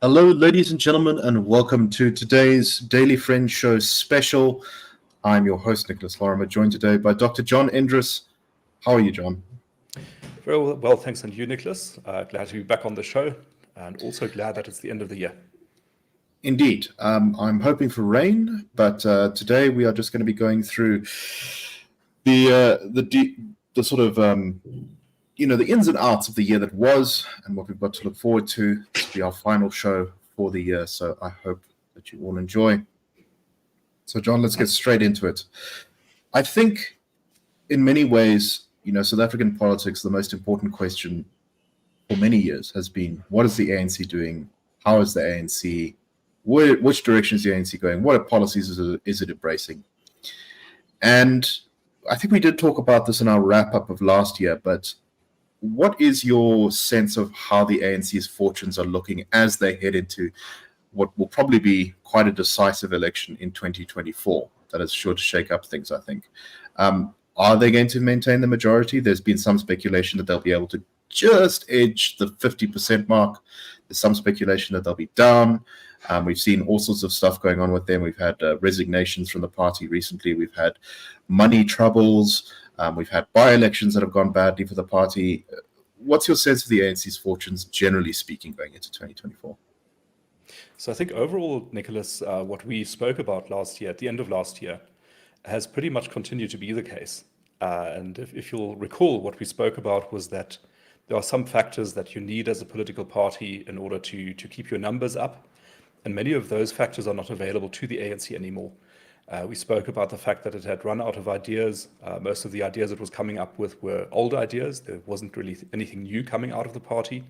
Hello, ladies and gentlemen, and welcome to today's Daily Friend Show special. I'm your host, Nicholas Lorimer, joined today by Dr. John Endres. How are you, John? Very well, thanks, and you, Nicholas. Glad to be back on the show, and also glad that it's the end of the year. Indeed. I'm hoping for rain, but today we are just going to be going through the sort of the ins and outs of the year that was and what we've got to look forward to. This will be our final show for the year, so I hope that you all enjoy. So, John, let's get straight into it. I think in many ways, South African politics, the most important question for many years has been, what is the ANC doing? How is the ANC? Which direction is the ANC going? What policies is it embracing? And I think we did talk about this in our wrap-up of last year, but what is your sense of how the ANC's fortunes are looking as they head into what will probably be quite a decisive election in 2024 that is sure to shake up things, I think? Are they going to maintain the majority? There's been some speculation that they'll be able to just edge the 50% mark. There's some speculation that they'll be down. We've seen all sorts of stuff going on with them. We've had resignations from the party recently. We've had money troubles. We've had by-elections that have gone badly for the party. What's your sense of the ANC's fortunes, generally speaking, going into 2024? So I think overall, Nicholas, what we spoke about last year, at the end of last year, has pretty much continued to be the case. And if you'll recall, what we spoke about was that there are some factors that you need as a political party in order to keep your numbers up. And many of those factors are not available to the ANC anymore. We spoke about the fact that it had run out of ideas. Most of the ideas it was coming up with were old ideas. There wasn't really anything new coming out of the party.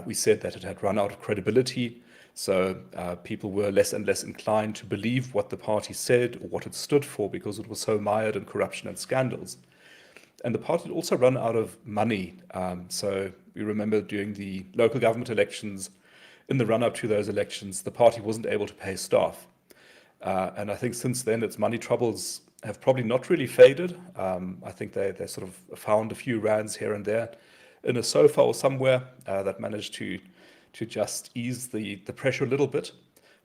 We said that it had run out of credibility. So people were less and less inclined to believe what the party said or what it stood for because it was so mired in corruption and scandals. And the party had also run out of money. So we remember during the local government elections, in the run-up to those elections, the party wasn't able to pay staff. And I think since then, its money troubles have probably not really faded. I think they sort of found a few rands here and there in a sofa or somewhere that managed to just ease the pressure a little bit.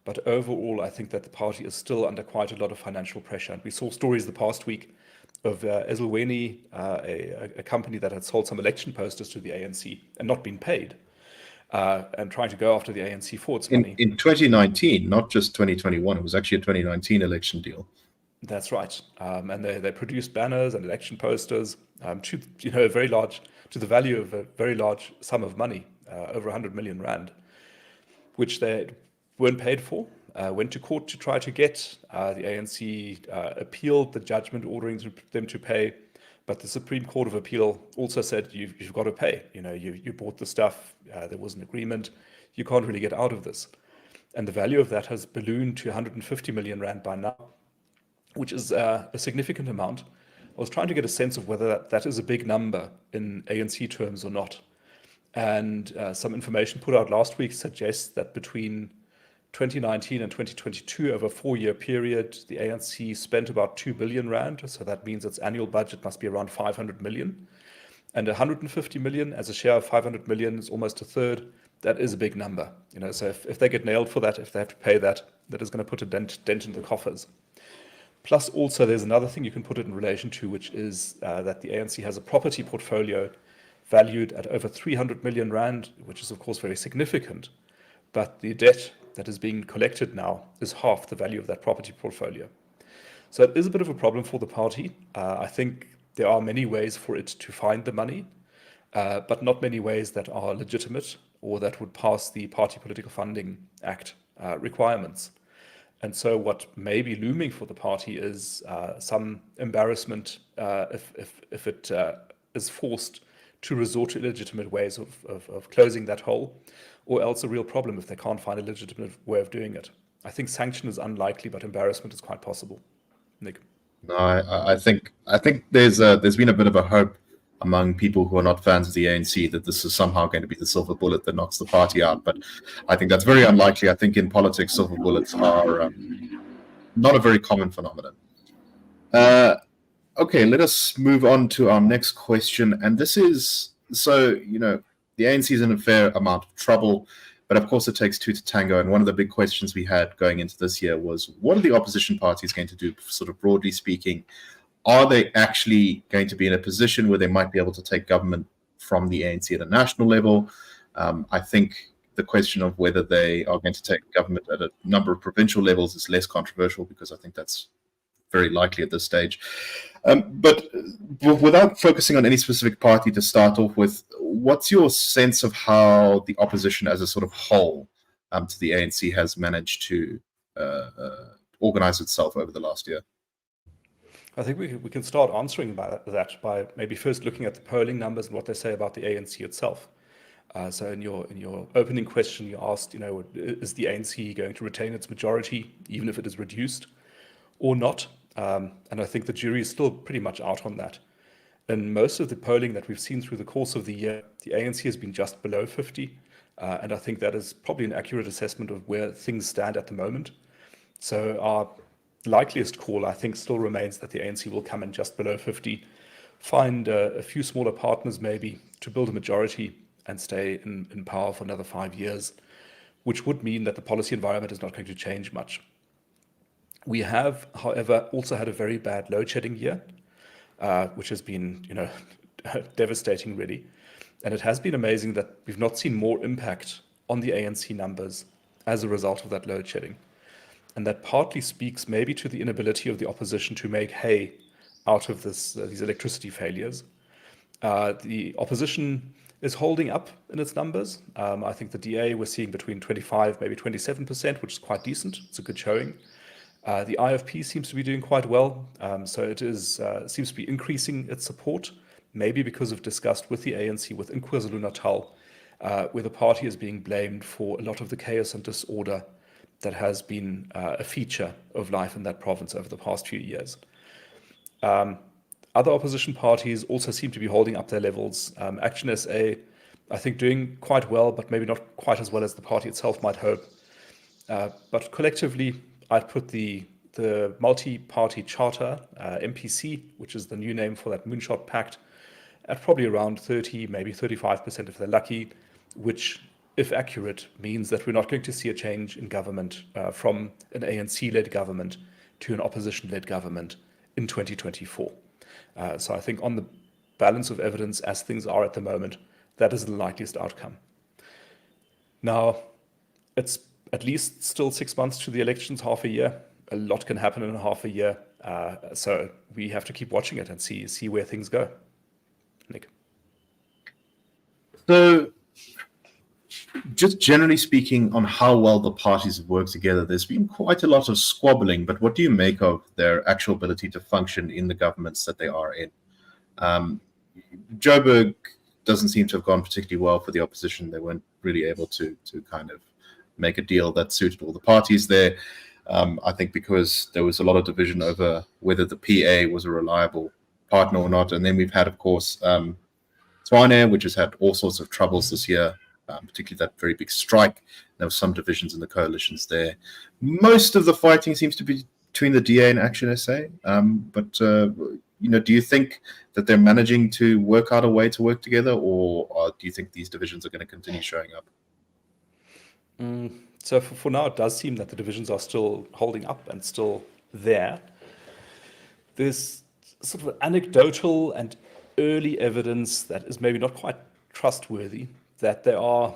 But overall, I think that the party is still under quite a lot of financial pressure. And we saw stories the past week of Ezulweni, a company that had sold some election posters to the ANC and not been paid, and trying to go after the ANC for its money. In 2019, not just 2021. It was actually a 2019 election deal. That's right. And they produced banners and election posters to the value of a very large sum of money, over 100 million rand, which they weren't paid for. Went to court to try to get. The ANC appealed the judgment ordering them to pay, but the Supreme Court of Appeal also said you've got to pay. You bought the stuff. There was an agreement. You can't really get out of this. And the value of that has ballooned to 150 million rand by now, which is a significant amount. I was trying to get a sense of whether that is a big number in ANC terms or not. And some information put out last week suggests that between 2019 and 2022, over a 4-year period, the ANC spent about 2 billion rand. So that means its annual budget must be around 500 million. And 150 million as a share of 500 million is almost a third. That is a big number. So if they get nailed for that, if they have to pay that, that is going to put a dent in the coffers. Plus, also, there's another thing you can put it in relation to, which is that the ANC has a property portfolio valued at over 300 million rand, which is, of course, very significant. But the debt that is being collected now is half the value of that property portfolio. So it is a bit of a problem for the party. I think there are many ways for it to find the money, but not many ways that are legitimate or that would pass the Party Political Funding Act requirements. And so what may be looming for the party is some embarrassment if it is forced to resort to illegitimate ways of closing that hole, or else a real problem if they can't find a legitimate way of doing it. I think sanction is unlikely, but embarrassment is quite possible. Nick? No, I think there's been a bit of a hope among people who are not fans of the ANC that this is somehow going to be the silver bullet that knocks the party out. But I think that's very unlikely. I think in politics, silver bullets are not a very common phenomenon. Okay, let us move on to our next question. And this is, the ANC is in a fair amount of trouble. But of course, it takes two to tango. And one of the big questions we had going into this year was, what are the opposition parties going to do, sort of broadly speaking? Are they actually going to be in a position where they might be able to take government from the ANC at a national level? I think the question of whether they are going to take government at a number of provincial levels is less controversial, because I think that's very likely at this stage. But without focusing on any specific party to start off with, what's your sense of how the opposition as a sort of whole to the ANC has managed to organize itself over the last year? I think we can start answering that by maybe first looking at the polling numbers and what they say about the ANC itself. So in your opening question, you asked, is the ANC going to retain its majority even if it is reduced or not? And I think the jury is still pretty much out on that. In most of the polling that we've seen through the course of the year, the ANC has been just below 50. And I think that is probably an accurate assessment of where things stand at the moment. So our likeliest call, I think, still remains that the ANC will come in just below 50, find a few smaller partners maybe to build a majority and stay in power for another 5 years, which would mean that the policy environment is not going to change much. We have, however, also had a very bad load shedding year, which has been, devastating really. And it has been amazing that we've not seen more impact on the ANC numbers as a result of that load shedding. And that partly speaks maybe to the inability of the opposition to make hay out of these electricity failures. The opposition is holding up in its numbers. I think the DA we're seeing between 25, maybe 27%, which is quite decent. It's a good showing. The IFP seems to be doing quite well. So it seems to be increasing its support, maybe because of disgust with the ANC within KwaZulu-Natal, where the party is being blamed for a lot of the chaos and disorder that has been a feature of life in that province over the past few years. Other opposition parties also seem to be holding up their levels. Action SA, I think, doing quite well, but maybe not quite as well as the party itself might hope. But collectively, I'd put the multi-party charter, MPC, which is the new name for that Moonshot Pact, at probably around 30, maybe 35% if they're lucky, which, if accurate, means that we're not going to see a change in government from an ANC-led government to an opposition-led government in 2024. So I think on the balance of evidence, as things are at the moment, that is the likeliest outcome. Now, it's at least still 6 months to the elections, half a year. A lot can happen in half a year. So we have to keep watching it and see where things go. Nick. So, just generally speaking on how well the parties have worked together, there's been quite a lot of squabbling, but what do you make of their actual ability to function in the governments that they are in? Joburg doesn't seem to have gone particularly well for the opposition. They weren't really able to kind of make a deal that suited all the parties there. I think because there was a lot of division over whether the PA was a reliable partner or not. And then we've had, of course, Tshwane, which has had all sorts of troubles this year, particularly that very big strike. There were some divisions in the coalitions there. Most of the fighting seems to be between the DA and Action SA. But do you think that they're managing to work out a way to work together, or do you think these divisions are going to continue showing up? So for now, it does seem that the divisions are still holding up and still there. There's sort of anecdotal and early evidence that is maybe not quite trustworthy, that there are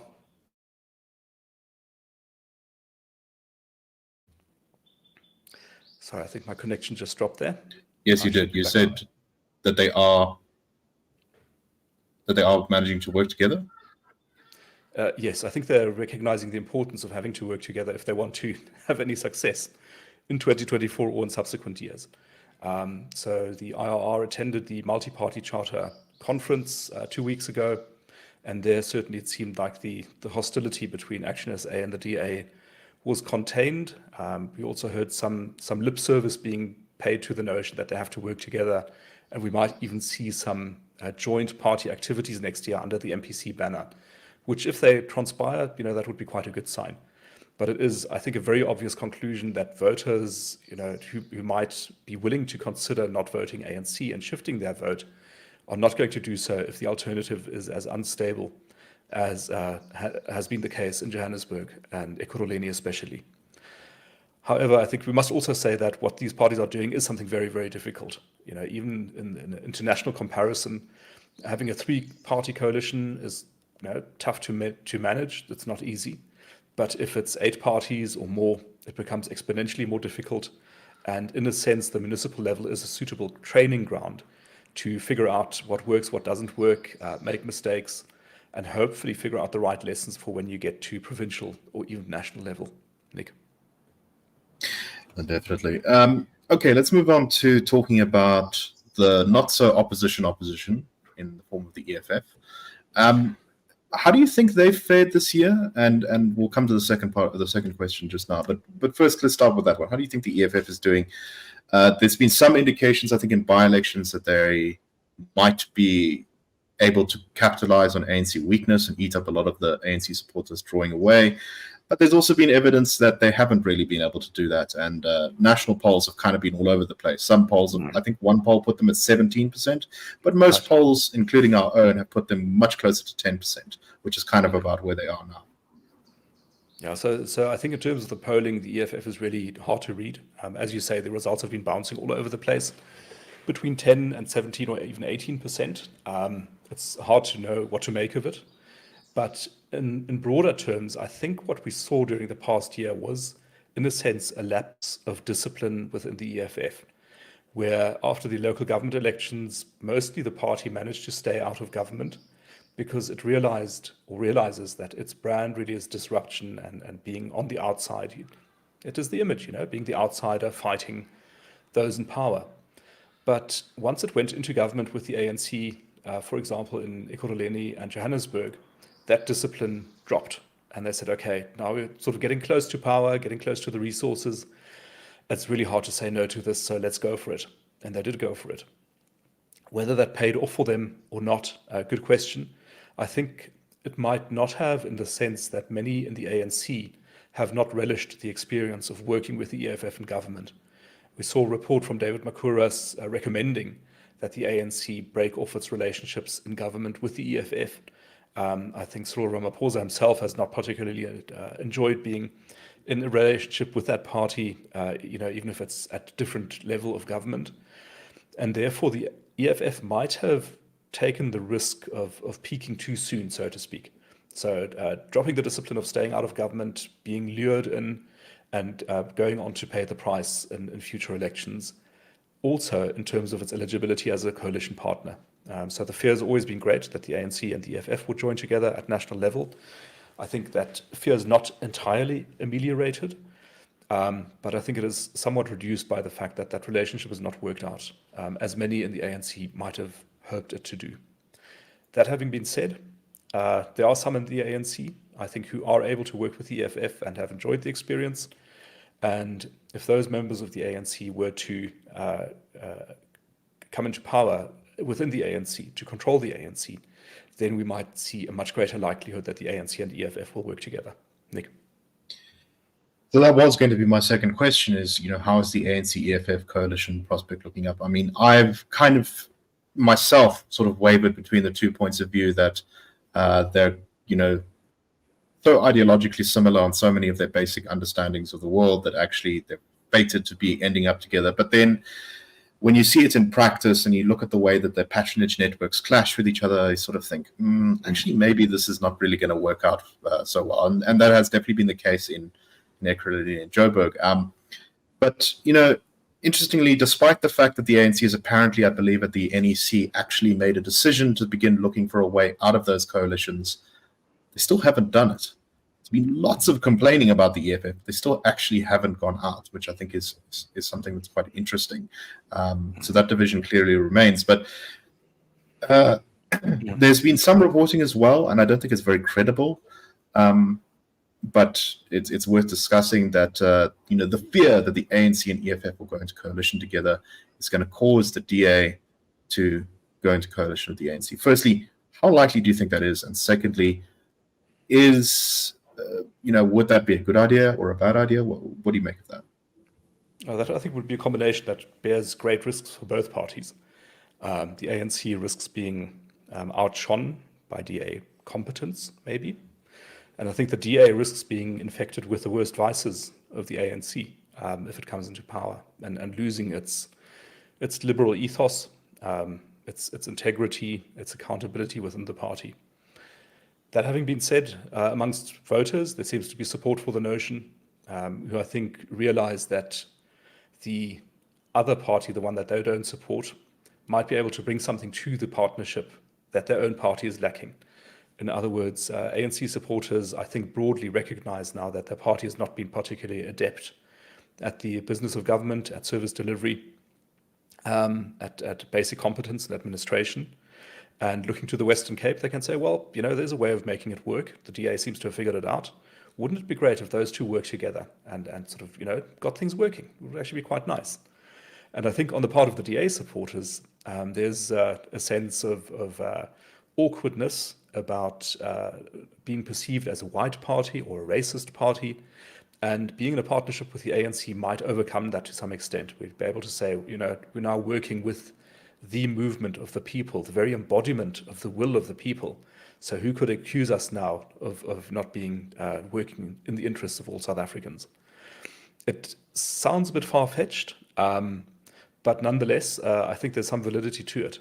Sorry, I think my connection just dropped there. Yes, you did. You said that they are managing to work together. Yes, I think they're recognizing the importance of having to work together if they want to have any success in 2024 or in subsequent years. So the IRR attended the multi-party charter conference 2 weeks ago, and there certainly it seemed like the hostility between Action SA and the DA was contained. We also heard some lip service being paid to the notion that they have to work together, and we might even see some joint party activities next year under the MPC banner, which, if they transpire, that would be quite a good sign. But it is, I think, a very obvious conclusion that voters, who might be willing to consider not voting ANC and shifting their vote, are not going to do so if the alternative is as unstable as has been the case in Johannesburg and Ekurhuleni especially. However, I think we must also say that what these parties are doing is something very, very difficult. Even in an international comparison, having a three-party coalition is tough to manage. It's not easy. But if it's 8 parties or more, it becomes exponentially more difficult. And in a sense, the municipal level is a suitable training ground to figure out what works, what doesn't work, make mistakes, and hopefully figure out the right lessons for when you get to provincial or even national level. Nick? Definitely. Okay, let's move on to talking about the not so opposition in the form of the EFF. How do you think they've fared this year? And we'll come to the second part of the second question just now. But first, let's start with that one. How do you think the EFF is doing? There's been some indications, I think, in by-elections that they might be able to capitalize on ANC weakness and eat up a lot of the ANC supporters drawing away. But there's also been evidence that they haven't really been able to do that. And national polls have kind of been all over the place. Some polls, I think one poll put them at 17%, but most polls, including our own, have put them much closer to 10%, which is kind of about where they are now. Yeah, so I think in terms of the polling, the EFF is really hard to read. As you say, the results have been bouncing all over the place, between 10 and 17 or even 18%. It's hard to know what to make of it. But in broader terms, I think what we saw during the past year was, in a sense, a lapse of discipline within the EFF, where after the local government elections, mostly the party managed to stay out of government because it realizes that its brand really is disruption and being on the outside. It is the image, being the outsider fighting those in power. But once it went into government with the ANC, for example, in Ekurhuleni and Johannesburg, that discipline dropped. And they said, okay, now we're sort of getting close to power, getting close to the resources. It's really hard to say no to this, so let's go for it. And they did go for it. Whether that paid off for them or not, good question. I think it might not have, in the sense that many in the ANC have not relished the experience of working with the EFF in government. We saw a report from David Makuras recommending that the ANC break off its relationships in government with the EFF. I think Cyril Ramaphosa himself has not particularly enjoyed being in a relationship with that party, even if it's at a different level of government. And therefore, the EFF might have taken the risk of peaking too soon, so to speak. So dropping the discipline of staying out of government, being lured in, and going on to pay the price in future elections. Also, in terms of its eligibility as a coalition partner. So the fear has always been great that the ANC and the EFF would join together at national level. I think that fear is not entirely ameliorated, but I think it is somewhat reduced by the fact that that relationship has not worked out, as many in the ANC might have hoped it to do. That having been said, there are some in the ANC, I think, who are able to work with the EFF and have enjoyed the experience. And if those members of the ANC were to come into power within the ANC, to control the ANC, then we might see a much greater likelihood that the ANC and EFF will work together. Nick? So that was going to be my second question is, how is the ANC-EFF coalition prospect looking up? I mean, I've kind of myself sort of wavered between the 2 points of view that they're, so ideologically similar on so many of their basic understandings of the world that actually they're fated to be ending up together. But then when you see it in practice and you look at the way that their patronage networks clash with each other, you sort of think, actually, maybe this is not really going to work out so well. And that has definitely been the case in Ekurhuleni and Joburg. But, interestingly, despite the fact that the ANC is apparently, I believe, at the NEC actually made a decision to begin looking for a way out of those coalitions, they still haven't done it. There's been lots of complaining about the EFF. They still actually haven't gone out, which I think is something that's quite interesting. So that division clearly remains. But there's been some reporting as well, and I don't think it's very credible. But it's worth discussing that the fear that the ANC and EFF will go into coalition together is going to cause the DA to go into coalition with the ANC. Firstly, how likely do you think that is? And secondly, would that be a good idea or a bad idea? What do you make of that? That I think would be a combination that bears great risks for both parties. The ANC risks being outshone by DA competence, maybe. And I think the DA risks being infected with the worst vices of the ANC if it comes into power, and losing its liberal ethos, its integrity, its accountability within the party. That having been said, amongst voters, there seems to be support for the notion, who I think realize that the other party, the one that they don't support, might be able to bring something to the partnership that their own party is lacking. In other words, ANC supporters, I think, broadly recognize now that their party has not been particularly adept at the business of government, at service delivery, at basic competence and administration. And looking to the Western Cape, they can say, well, there's a way of making it work. The DA seems to have figured it out. Wouldn't it be great if those two work together and sort of, got things working? It would actually be quite nice. And I think on the part of the DA supporters, there's a sense of awkwardness about being perceived as a white party or a racist party. And being in a partnership with the ANC might overcome that to some extent. We'd be able to say, we're now working with the movement of the people, the very embodiment of the will of the people. So who could accuse us now of not being working in the interests of all South Africans? It sounds a bit far-fetched, but nonetheless, I think there's some validity to it.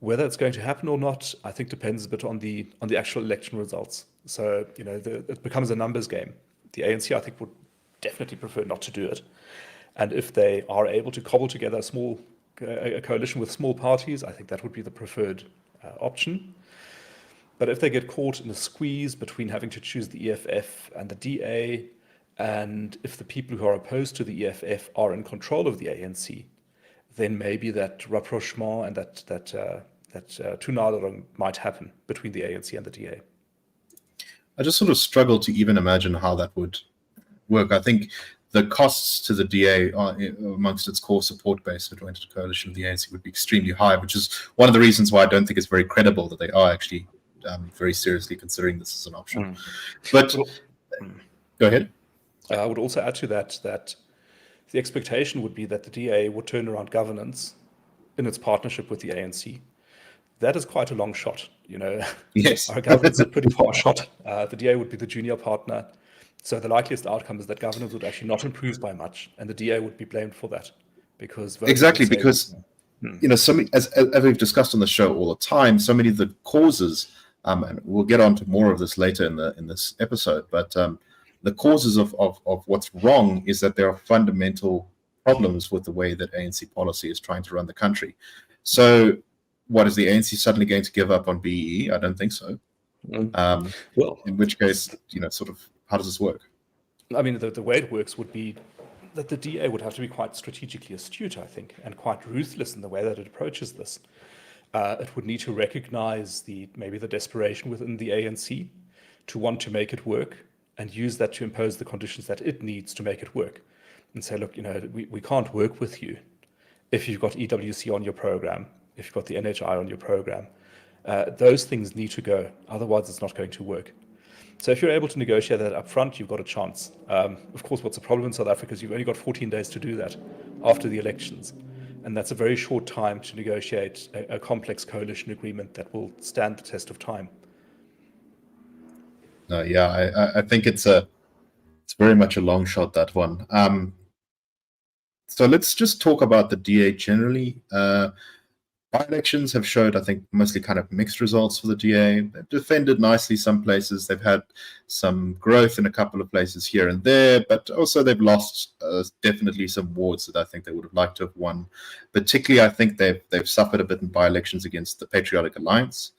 Whether it's going to happen or not, I think depends a bit on the actual election results. So, it becomes a numbers game. The ANC, I think, would definitely prefer not to do it. And if they are able to cobble together a coalition with small parties, I think that would be the preferred option. But if they get caught in a squeeze between having to choose the EFF and the DA, and if the people who are opposed to the EFF are in control of the ANC, then maybe that rapprochement and that toenaderung might happen between the ANC and the DA. I just sort of struggle to even imagine how that would work. I think the costs to the DA amongst its core support base if it went into coalition with the ANC would be extremely high, which is one of the reasons why I don't think it's very credible that they are actually very seriously considering this as an option. But go ahead. I would also add to that the expectation would be that the DA would turn around governance in its partnership with the ANC. That is quite a long shot, Yes. Our governance is a pretty far shot. The DA would be the junior partner. So the likeliest outcome is that governance would actually not improve by much, and the DA would be blamed for that. Because so many, as we've discussed on the show all the time, so many of the causes, and we'll get on to more of this later in this episode, but the causes of what's wrong is that there are fundamental problems with the way that ANC policy is trying to run the country. So what, is the ANC suddenly going to give up on BEE? I don't think so. Well, in which case, sort of, how does this work? I mean, the way it works would be that the DA would have to be quite strategically astute, I think, and quite ruthless in the way that it approaches this. It would need to recognize maybe the desperation within the ANC to want to make it work and use that to impose the conditions that it needs to make it work. And say, look, we can't work with you if you've got EWC on your program, if you've got the NHI on your program. Those things need to go, otherwise it's not going to work. So if you're able to negotiate that up front, you've got a chance. Of course, what's the problem in South Africa is you've only got 14 days to do that after the elections. And that's a very short time to negotiate a complex coalition agreement that will stand the test of time. I think it's very much a long shot, that one. So let's just talk about the DA generally. By-elections have showed, I think, mostly kind of mixed results for the DA. They've defended nicely some places. They've had some growth in a couple of places here and there, but also they've lost definitely some wards that I think they would have liked to have won. Particularly, I think they've suffered a bit in by-elections against the Patriotic Alliance,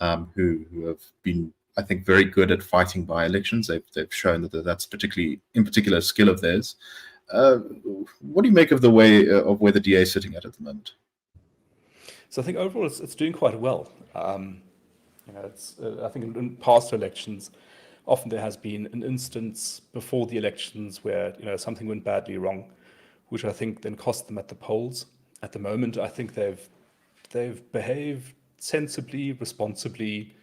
who have been, I think, very good at fighting by-elections. They've shown that that's in particular a skill of theirs. What do you make of the way of where the DA is sitting at the moment? So I think overall it's doing quite well. I think in past elections, often there has been an instance before the elections where something went badly wrong, which I think then cost them at the polls. At the moment, I think they've behaved sensibly, responsibly,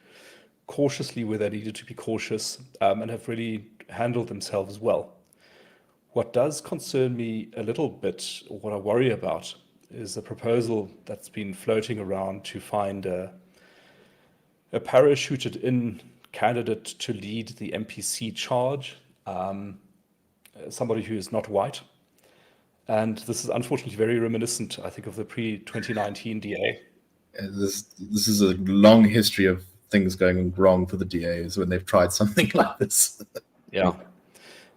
cautiously where they needed to be cautious, and have really handled themselves well. What does concern me a little bit, or what I worry about, is a proposal that's been floating around to find a a parachuted in candidate to lead the MPC charge, somebody who is not white. And this is unfortunately very reminiscent, I think, of the pre-2019 DA. This is a long history of things going wrong for the DAs when they've tried something like this. Yeah,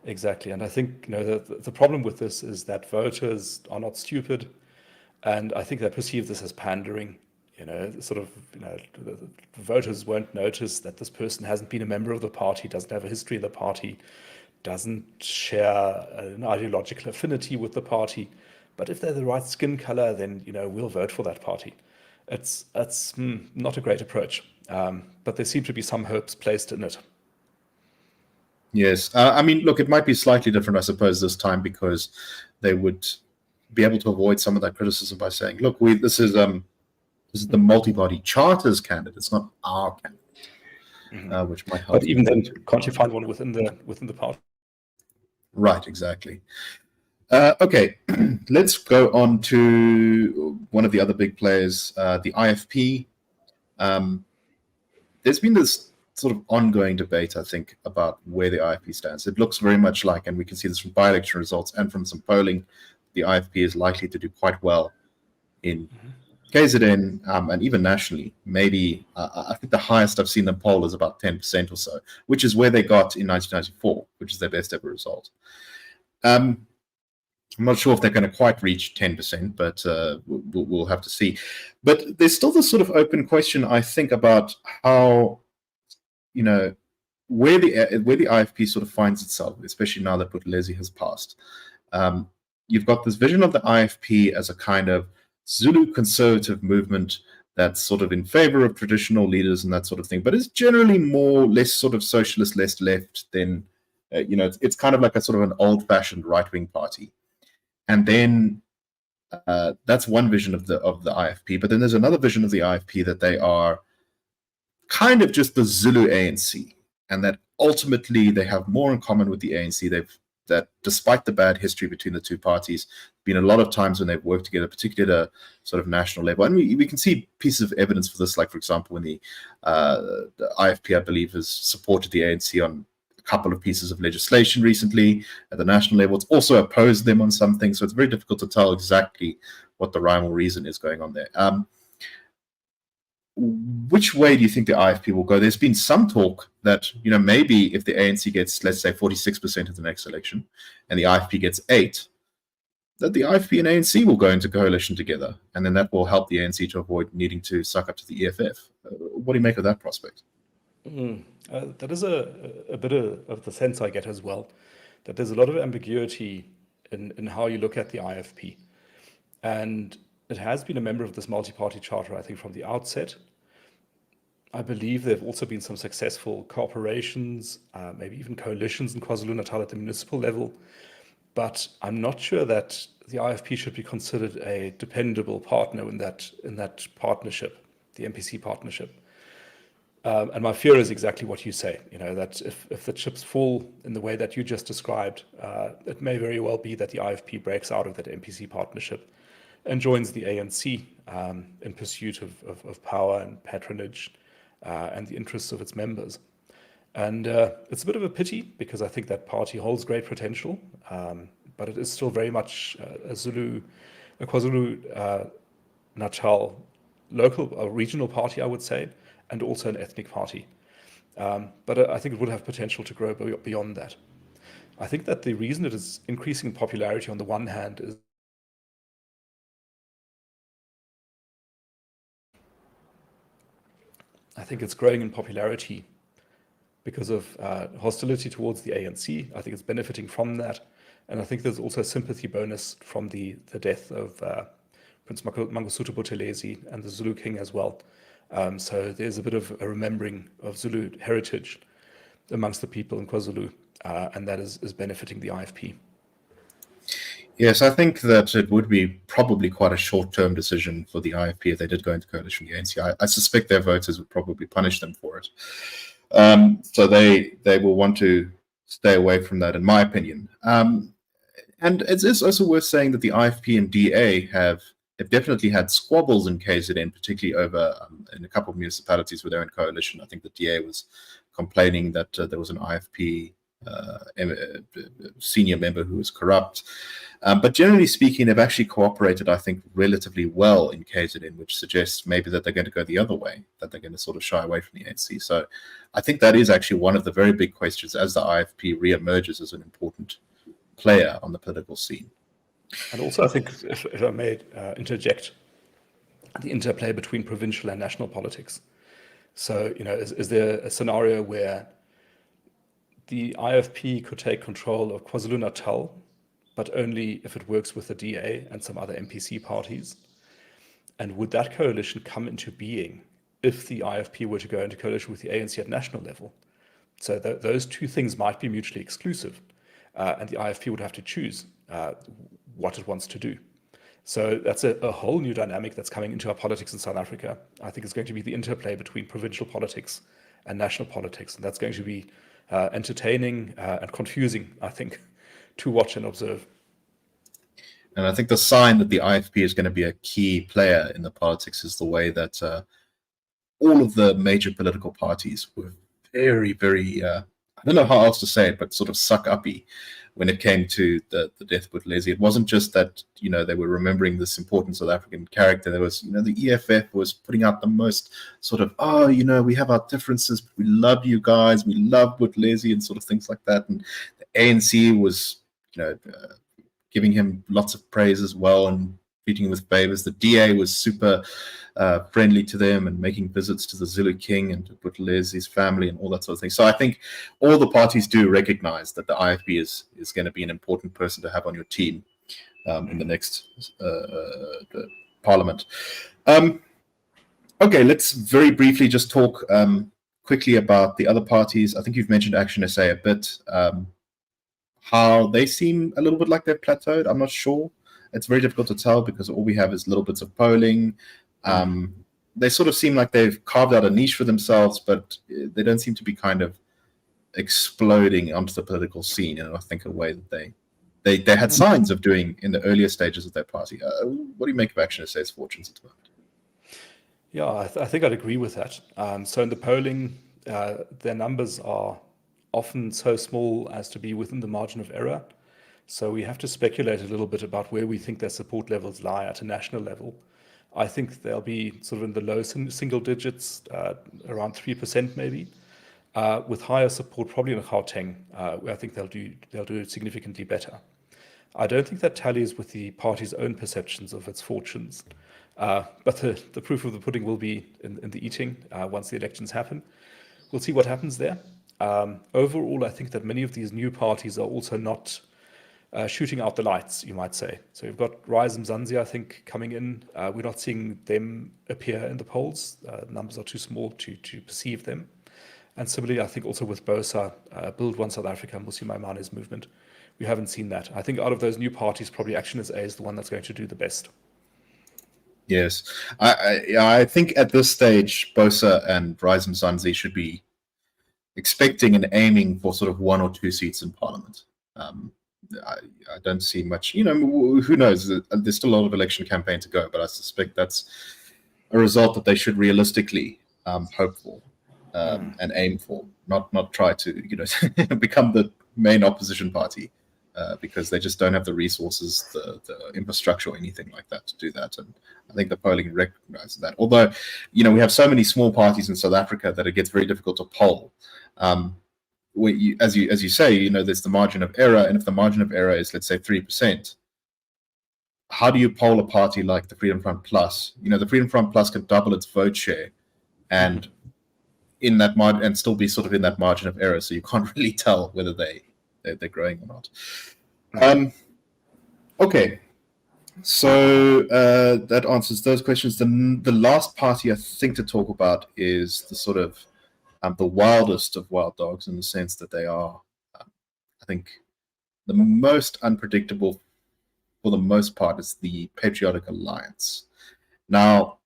exactly. And I think the problem with this is that voters are not stupid, and I think they perceive this as pandering. The voters won't notice that this person hasn't been a member of the party, doesn't have a history in the party, doesn't share an ideological affinity with the party. But if they're the right skin color, then we'll vote for that party. It's not a great approach, but there seem to be some hopes placed in it. Yes, I mean, look, it might be slightly different, I suppose, this time because they would be able to avoid some of that criticism by saying, "Look, this is the multi-party charters candidate. It's not our candidate," which might help. But even then, can't you find one within the party? Right, exactly. Okay, let's go on to one of the other big players, the IFP. There's been this sort of ongoing debate, I think, about where the IFP stands. It looks very much like, and we can see this from by-election results and from some polling, the IFP is likely to do quite well in KZN and even nationally. Maybe, I think the highest I've seen them poll is about 10% or so, which is where they got in 1994, which is their best ever result. I'm not sure if they're going to quite reach 10%, but we'll have to see. But there's still this sort of open question, I think, about how, where the IFP sort of finds itself, especially now that Buthelezi has passed. You've got this vision of the IFP as a kind of Zulu conservative movement that's sort of in favor of traditional leaders and that sort of thing, but is generally less sort of socialist, less left than, it's kind of like a sort of an old-fashioned right-wing party. And then that's one vision of the IFP. But then there's another vision of the IFP that they are kind of just the Zulu ANC, and that ultimately they have more in common with the ANC. That despite the bad history between the two parties, been a lot of times when they've worked together, particularly at a sort of national level. And we can see pieces of evidence for this, like, for example, when the IFP, I believe, has supported the ANC on a couple of pieces of legislation recently at the national level. It's also opposed them on some things, so it's very difficult to tell exactly what the rhyme or reason is going on there. Which way do you think the IFP will go? There's been some talk that, maybe if the ANC gets, let's say, 46% of the next election and the IFP gets 8%, that the IFP and ANC will go into coalition together, and then that will help the ANC to avoid needing to suck up to the EFF. What do you make of that prospect? That is a bit of the sense I get as well, that there's a lot of ambiguity in how you look at the IFP. And it has been a member of this multi-party charter, I think, from the outset. I believe there have also been some successful cooperations, maybe even coalitions in KwaZulu-Natal at the municipal level. But I'm not sure that the IFP should be considered a dependable partner in that partnership, the MPC partnership. And my fear is exactly what you say, that if the chips fall in the way that you just described, it may very well be that the IFP breaks out of that MPC partnership and joins the ANC in pursuit of power and patronage and the interests of its members. And it's a bit of a pity, because I think that party holds great potential, but it is still very much a KwaZulu-Natal local or regional party, I would say, and also an ethnic party. But I think it would have potential to grow beyond that. I think that the reason it is increasing in popularity on the one hand is I think it's growing in popularity because of hostility towards the ANC. I think it's benefiting from that. And I think there's also a sympathy bonus from the death of Prince Mangosuthu Buthelezi and the Zulu King as well. So there's a bit of a remembering of Zulu heritage amongst the people in KwaZulu, and that is benefiting the IFP. Yes, I think that it would be probably quite a short-term decision for the IFP if they did go into coalition with the ANC. I suspect their voters would probably punish them for it. So they will want to stay away from that, in my opinion. And it's also worth saying that the IFP and DA have they've definitely had squabbles in KZN, particularly over in a couple of municipalities where they're in coalition. I think the DA was complaining that there was an IFP senior member who was corrupt. But generally speaking, they've actually cooperated, I think, relatively well in KZN, which suggests maybe that they're going to go the other way, that they're going to sort of shy away from the ANC. So I think that is actually one of the very big questions as the IFP reemerges as an important player on the political scene. And also, I think, if I may interject, the interplay between provincial and national politics. So, is there a scenario where the IFP could take control of KwaZulu-Natal, but only if it works with the DA and some other MPC parties? And would that coalition come into being if the IFP were to go into coalition with the ANC at national level? So those two things might be mutually exclusive, and the IFP would have to choose what it wants to do. So that's a whole new dynamic that's coming into our politics in South Africa. I think it's going to be the interplay between provincial politics and national politics, and that's going to be entertaining and confusing, I think, to watch and observe. And I think the sign that the IFP is going to be a key player in the politics is the way that all of the major political parties were very, very, I don't know how else to say it, but sort of suck-uppy when it came to the death of Buthelezi. It wasn't just that, they were remembering this important South African character. There was, the EFF was putting out the most sort of, we have our differences, but we love you guys, we love Buthelezi and sort of things like that. And the ANC was, giving him lots of praise as well and treating him with favors. The DA was super friendly to them and making visits to the Zulu King and to Buthelesi's family and all that sort of thing. So I think all the parties do recognize that the IFP is going to be an important person to have on your team in the next parliament. Okay, let's very briefly just talk quickly about the other parties. I think you've mentioned Action SA a bit. How they seem a little bit like they've plateaued. I'm not sure. It's very difficult to tell because all we have is little bits of polling. They sort of seem like they've carved out a niche for themselves, but they don't seem to be kind of exploding onto the political scene in, I think, a way that they had signs of doing in the earlier stages of their party. What do you make of Action SA's fortunes at the moment? Yeah, I think I'd agree with that. So in the polling, their numbers are often so small as to be within the margin of error. So we have to speculate a little bit about where we think their support levels lie at a national level. I think they'll be sort of in the low single digits, around 3% maybe, with higher support probably in Gauteng, where I think they'll do significantly better. I don't think that tallies with the party's own perceptions of its fortunes, but the proof of the pudding will be in the eating once the elections happen. We'll see what happens there. Overall, I think that many of these new parties are also not shooting out the lights, you might say. So you've got Rise Mzansi, I think, coming in. We're not seeing them appear in the polls. Numbers are too small to perceive them. And similarly, I think also with BOSA, Build One South Africa, Musi Maimane's movement, we haven't seen that. I think out of those new parties, probably Action SA is the one that's going to do the best. Yes. I think at this stage, BOSA and Rise Mzansi should be expecting and aiming for sort of 1 or 2 seats in Parliament. I don't see much, who knows? There's still a lot of election campaign to go, but I suspect that's a result that they should realistically hope for and aim for, not try to, become the main opposition party because they just don't have the resources, the infrastructure or anything like that to do that. And I think the polling recognizes that. Although, we have so many small parties in South Africa that it gets very difficult to poll. As you say, there's the margin of error, and if the margin of error is, let's say, 3%, how do you poll a party like the Freedom Front Plus? The Freedom Front Plus can double its vote share, and in that margin, and still be sort of in that margin of error, so you can't really tell whether they're growing or not. Okay, so that answers those questions. The last party I think to talk about is the sort of the wildest of wild dogs, in the sense that they are, I think, the most unpredictable for the most part is the Patriotic Alliance. Now,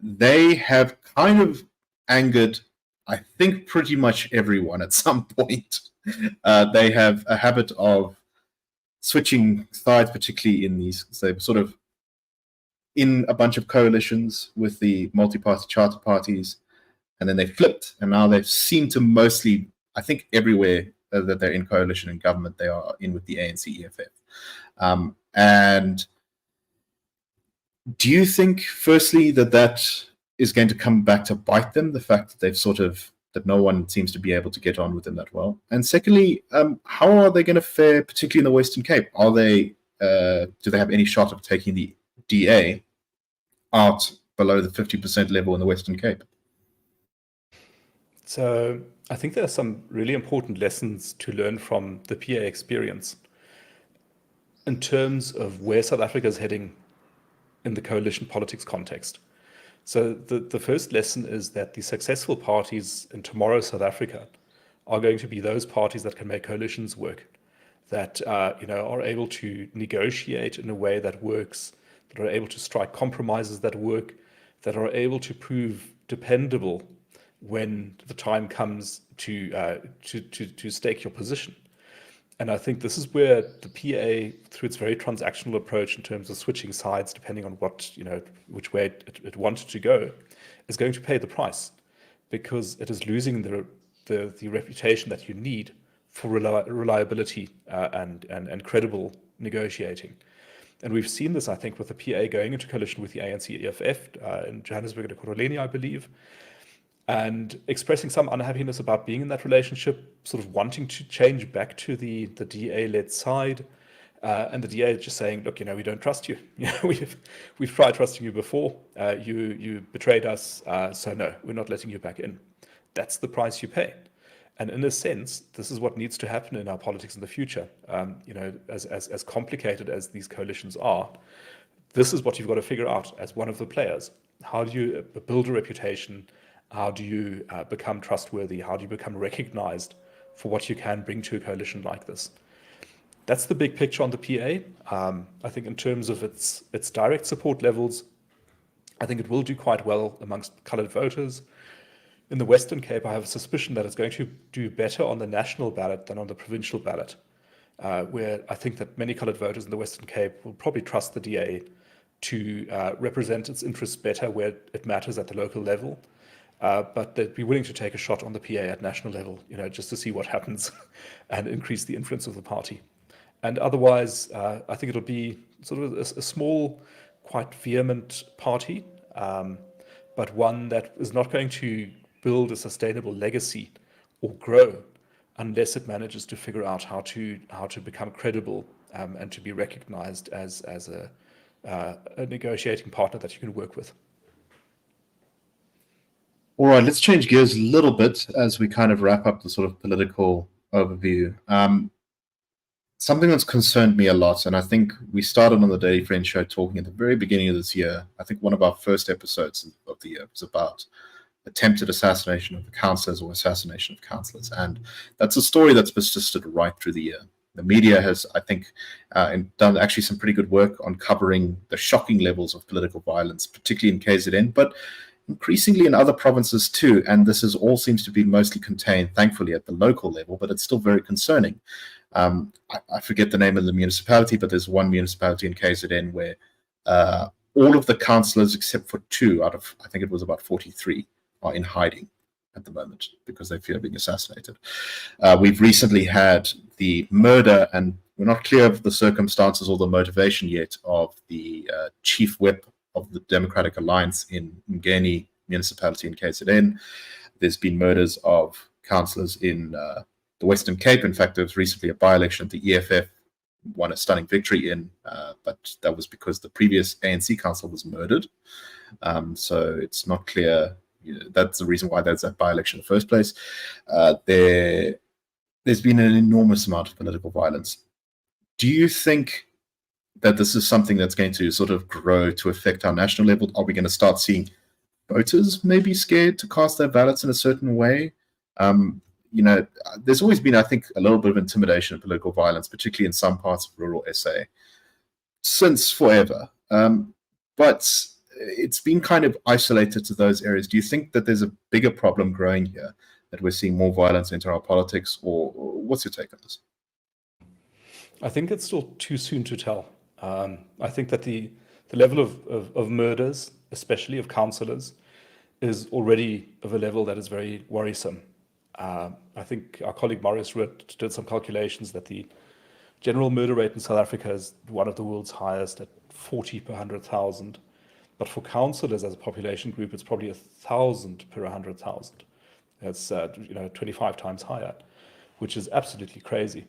they have kind of angered, I think, pretty much everyone at some point. They have a habit of switching sides, particularly in these, so sort of in a bunch of coalitions with the multi-party charter parties, and then they flipped, and now they seem to mostly, I think everywhere that they're in coalition and government, they are in with the ANC EFF. And do you think, firstly, that is going to come back to bite them, the fact that they've that no one seems to be able to get on with them that well? And secondly, how are they going to fare, particularly in the Western Cape? Are they, do they have any shot of taking the DA out below the 50% level in the Western Cape? So I think there are some really important lessons to learn from the PA experience in terms of where South Africa is heading in the coalition politics context. So the first lesson is that the successful parties in tomorrow's South Africa are going to be those parties that can make coalitions work, that are able to negotiate in a way that works, that are able to strike compromises that work, that are able to prove dependable when the time comes to stake your position. And I think this is where the PA, through its very transactional approach in terms of switching sides depending on which way it wanted to go, is going to pay the price, because it is losing the reputation that you need for reliability and credible negotiating. And we've seen this, I think, with the PA going into coalition with the ANC EFF in Johannesburg and Ekurhuleni, I believe, and expressing some unhappiness about being in that relationship, sort of wanting to change back to the DA-led side, and the DA just saying, look, we don't trust you. We've tried trusting you before. You betrayed us, so no, we're not letting you back in. That's the price you pay. And in a sense, this is what needs to happen in our politics in the future. As complicated as these coalitions are, this is what you've got to figure out as one of the players. How do you build a reputation? How do you become trustworthy? How do you become recognized for what you can bring to a coalition like this? That's the big picture on the PA. I think in terms of its direct support levels, I think it will do quite well amongst coloured voters. In the Western Cape, I have a suspicion that it's going to do better on the national ballot than on the provincial ballot, where I think that many coloured voters in the Western Cape will probably trust the DA to represent its interests better where it matters at the local level. But they'd be willing to take a shot on the PA at national level, just to see what happens and increase the influence of the party. And otherwise, I think it'll be sort of a small, quite vehement party, but one that is not going to build a sustainable legacy or grow unless it manages to figure out how to become credible and to be recognized as a negotiating partner that you can work with. All right, let's change gears a little bit as we kind of wrap up the sort of political overview. Something that's concerned me a lot, and I think we started on the Daily Friend show talking at the very beginning of this year. I think one of our first episodes of the year was about attempted assassination of the councillors or assassination of councillors. And that's a story that's persisted right through the year. The media has, I think, done actually some pretty good work on covering the shocking levels of political violence, particularly in KZN, but increasingly in other provinces too. And this is all seems to be mostly contained, thankfully, at the local level, but it's still very concerning. I forget the name of the municipality, but there's one municipality in KZN where all of the councillors, except for 2 out of, I think it was about 43, are in hiding at the moment because they fear being assassinated. We've recently had the murder, and we're not clear of the circumstances or the motivation yet, of the chief whip of the Democratic Alliance in Mgeni municipality in KZN. There's been murders of councillors in the Western Cape. In fact, there was recently a by-election that the EFF won a stunning victory in, but that was because the previous ANC councillor was murdered. So it's not clear. That's the reason why there's that by-election in the first place. There's been an enormous amount of political violence. Do you think that this is something that's going to sort of grow to affect our national level? Are we going to start seeing voters maybe scared to cast their ballots in a certain way? There's always been, I think, a little bit of intimidation and political violence, particularly in some parts of rural SA, since forever. But it's been kind of isolated to those areas. Do you think that there's a bigger problem growing here, that we're seeing more violence enter our politics, or what's your take on this? I think it's still too soon to tell. I think that the the level of murders, especially of councillors, is already of a level that is very worrisome. I think our colleague Marius did some calculations that the general murder rate in South Africa is one of the world's highest at 40 per 100,000. But for councillors as a population group, it's probably 1,000 per 100,000. That's 25 times higher, which is absolutely crazy.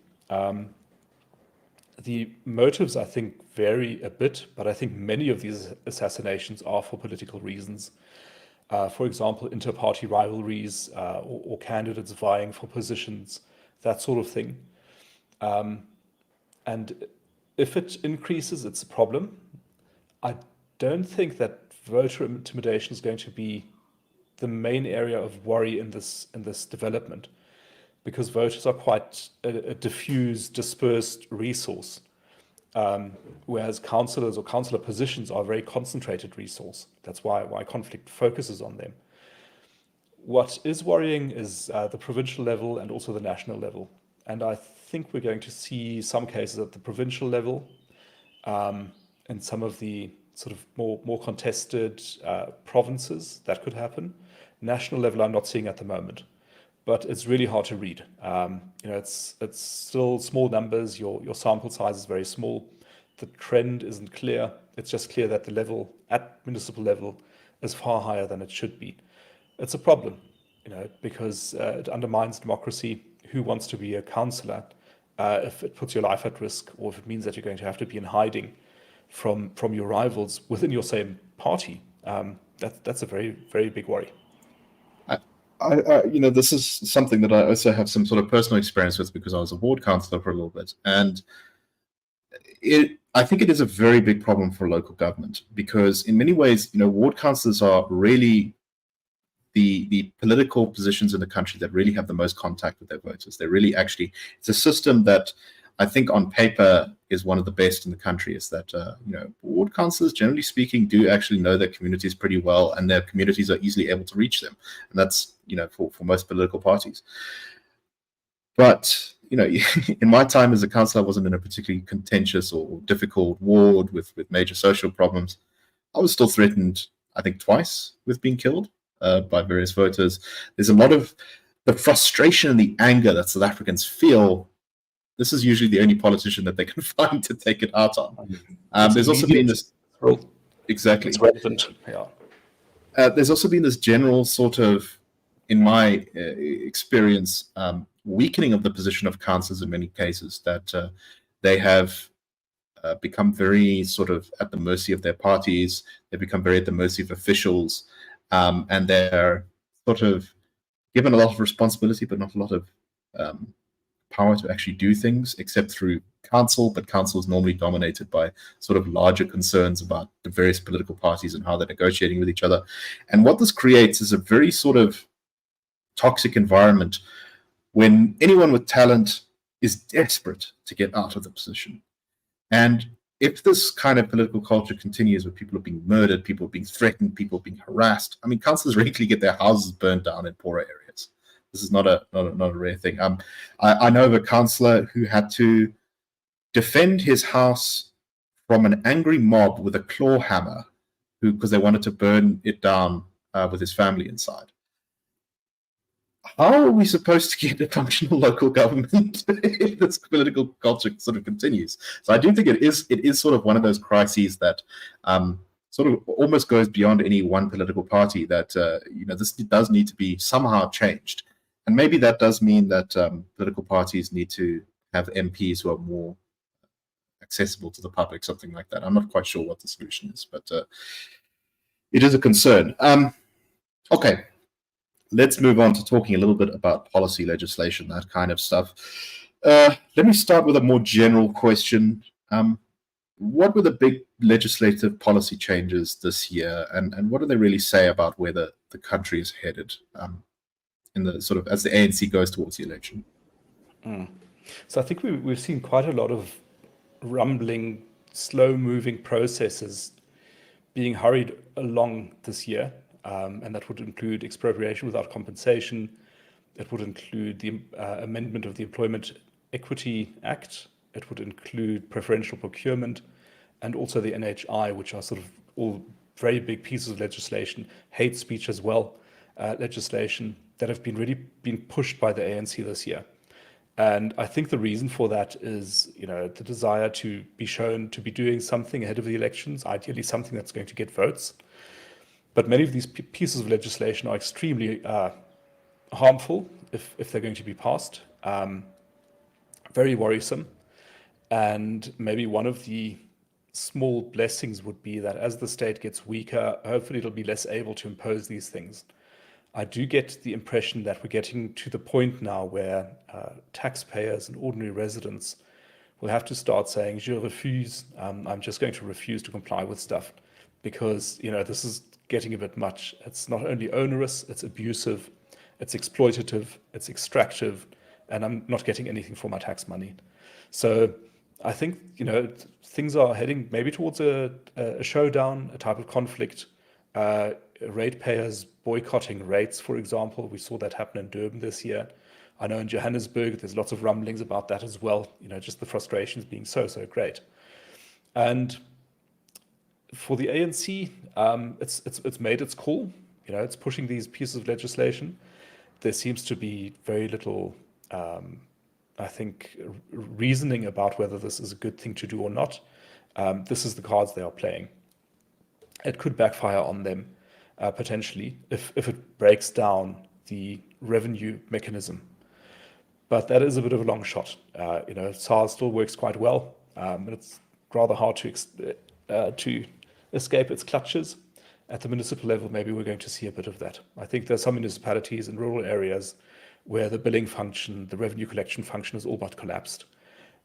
The motives, I think, vary a bit, but I think many of these assassinations are for political reasons. For example, inter-party rivalries or candidates vying for positions, that sort of thing. And if it increases, it's a problem. I don't think that voter intimidation is going to be the main area of worry in this development, because voters are quite a diffuse, dispersed resource, whereas councillors or councillor positions are a very concentrated resource. That's why conflict focuses on them. What is worrying is the provincial level and also the national level. And I think we're going to see some cases at the provincial level, and some of the sort of more contested provinces that could happen. National level, I'm not seeing at the moment, but it's really hard to read. It's still small numbers. Your sample size is very small. The trend isn't clear. It's just clear that the level at municipal level is far higher than it should be. It's a problem, because it undermines democracy. Who wants to be a councillor if it puts your life at risk, or if it means that you're going to have to be in hiding from your rivals within your same party? That's a very, very big worry. This is something that I also have some sort of personal experience with, because I was a ward councillor for a little bit, and I think it is a very big problem for local government, because in many ways, ward councillors are really the political positions in the country that really have the most contact with their voters. They're really it's a system that I think on paper is one of the best in the country. Is that ward councillors, generally speaking, do actually know their communities pretty well, and their communities are easily able to reach them, and that's for most political parties. But in my time as a councillor, I wasn't in a particularly contentious or difficult ward with major social problems. I was still threatened, I think, twice with being killed by various voters. There's a lot of the frustration and the anger that South Africans feel. This is usually the only politician that they can find to take it out on. There's also been this exactly. It's relevant. Yeah. There's also been this general sort of, in my experience, weakening of the position of councillors in many cases, that they have become very sort of at the mercy of their parties. They become very at the mercy of officials, and they're sort of given a lot of responsibility, but not a lot of power to actually do things, except through council. But council is normally dominated by sort of larger concerns about the various political parties and how they're negotiating with each other. And what this creates is a very sort of toxic environment when anyone with talent is desperate to get out of the position. And if this kind of political culture continues, where people are being murdered, people are being threatened, people are being harassed, I mean, councillors regularly get their houses burned down in poorer areas. This is not a rare thing. I know of a councillor who had to defend his house from an angry mob with a claw hammer, because they wanted to burn it down with his family inside. How are we supposed to get a functional local government if this political culture sort of continues? So I do think it is sort of one of those crises that sort of almost goes beyond any one political party, that this does need to be somehow changed. And maybe that does mean that political parties need to have MPs who are more accessible to the public, something like that. I'm not quite sure what the solution is, but it is a concern. Okay. Let's move on to talking a little bit about policy legislation, that kind of stuff. Let me start with a more general question. What were the big legislative policy changes this year, and what do they really say about where the country is headed in the sort of as the ANC goes towards the election? So I think we've seen quite a lot of rumbling, slow-moving processes being hurried along this year. And that would include expropriation without compensation. It would include the amendment of the Employment Equity Act. It would include preferential procurement, and also the NHI, which are sort of all very big pieces of legislation, hate speech as well, legislation that have been really been pushed by the ANC this year. And I think the reason for that is, the desire to be shown to be doing something ahead of the elections, ideally something that's going to get votes. But many of these pieces of legislation are extremely harmful if they're going to be passed, very worrisome. And maybe one of the small blessings would be that as the state gets weaker, hopefully it'll be less able to impose these things. I do get the impression that we're getting to the point now where taxpayers and ordinary residents will have to start saying, "Je refuse." I'm just going to refuse to comply with stuff because this is getting a bit much. It's not only onerous, it's abusive, it's exploitative, it's extractive, and I'm not getting anything for my tax money. So I think things are heading maybe towards a showdown, a type of conflict. Ratepayers boycotting rates, for example. We saw that happen in Durban this year. I know in Johannesburg, there's lots of rumblings about that as well, just the frustrations being so great. And for the ANC, it's made its call. It's pushing these pieces of legislation. There seems to be very little, I think, reasoning about whether this is a good thing to do or not. This is the cards they are playing. It could backfire on them potentially if it breaks down the revenue mechanism. But that is a bit of a long shot. SARS still works quite well, but it's rather hard to escape its clutches. At the municipal level, maybe we're going to see a bit of that. I think there's some municipalities in rural areas where the billing function, the revenue collection function has all but collapsed.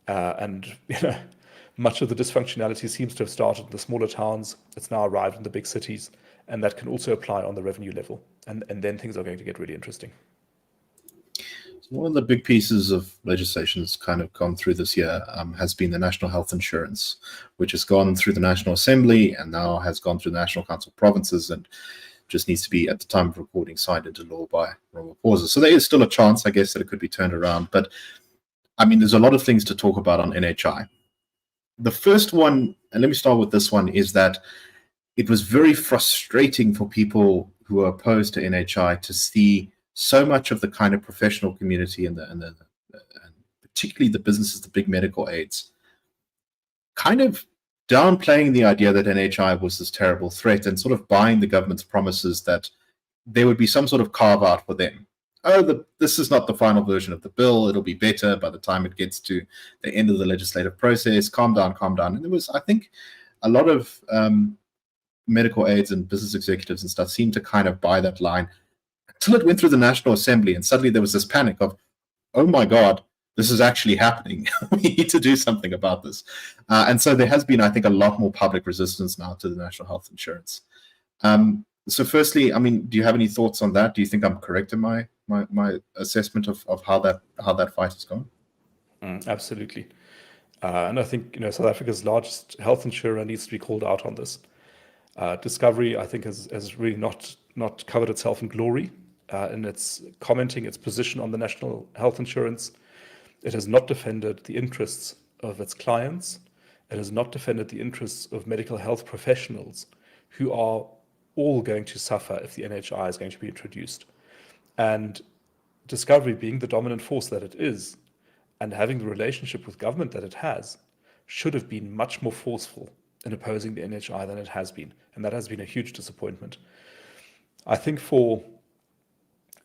And much of the dysfunctionality seems to have started in the smaller towns. It's now arrived in the big cities, and that can also apply on the revenue level. And then things are going to get really interesting. One of the big pieces of legislation that's kind of gone through this year has been the national health insurance, which has gone through the National Assembly and now has gone through the National Council of Provinces and just needs to be, at the time of recording, signed into law by Ramaphosa. So there is still a chance, I guess, that it could be turned around. But, I mean, there's a lot of things to talk about on NHI. The first one, and let me start with this one, is that it was very frustrating for people who are opposed to NHI to see so much of the kind of professional community and particularly the businesses, the big medical aids, kind of downplaying the idea that NHI was this terrible threat and sort of buying the government's promises that there would be some sort of carve out for them. This is not the final version of the bill. It'll be better by the time it gets to the end of the legislative process. Calm down, calm down. And there was, I think, a lot of medical aids and business executives and stuff seemed to kind of buy that line until it went through the National Assembly. And suddenly there was this panic of, oh my God, this is actually happening. We need to do something about this. And so there has been, I think, a lot more public resistance now to the national health insurance. So firstly, I mean, do you have any thoughts on that? Do you think I'm correct in my assessment of how that fight has gone? Absolutely. And I think South Africa's largest health insurer needs to be called out on this. Discovery, I think, has really not covered itself in glory in its commenting its position on the national health insurance. It has not defended the interests of its clients. It has not defended the interests of medical health professionals who are all going to suffer if the NHI is going to be introduced. And Discovery, being the dominant force that it is, and having the relationship with government that it has, should have been much more forceful in opposing the NHI than it has been. And that has been a huge disappointment. I think for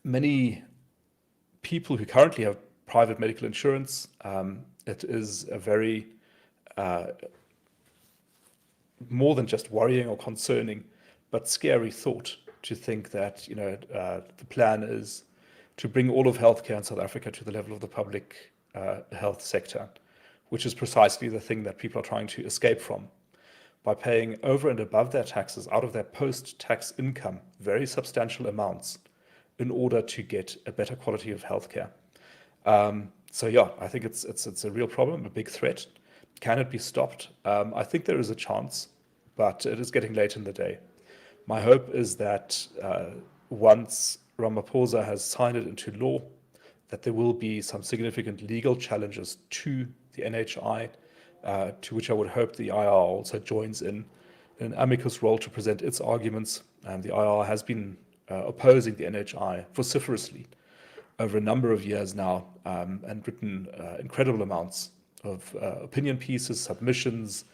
many people who currently have private medical insurance, it is a very more than just worrying or concerning, but scary thought to think that the plan is to bring all of healthcare in South Africa to the level of the public health sector, which is precisely the thing that people are trying to escape from by paying over and above their taxes out of their post-tax income, very substantial amounts, in order to get a better quality of healthcare. So yeah, I think it's a real problem, a big threat. Can it be stopped? I think there is a chance, but it is getting late in the day. My hope is that once Ramaphosa has signed it into law, that there will be some significant legal challenges to the NHI to which I would hope the IR also joins in an amicus role to present its arguments. The IR has been opposing the NHI vociferously over a number of years now, and written incredible amounts of opinion pieces, submissions,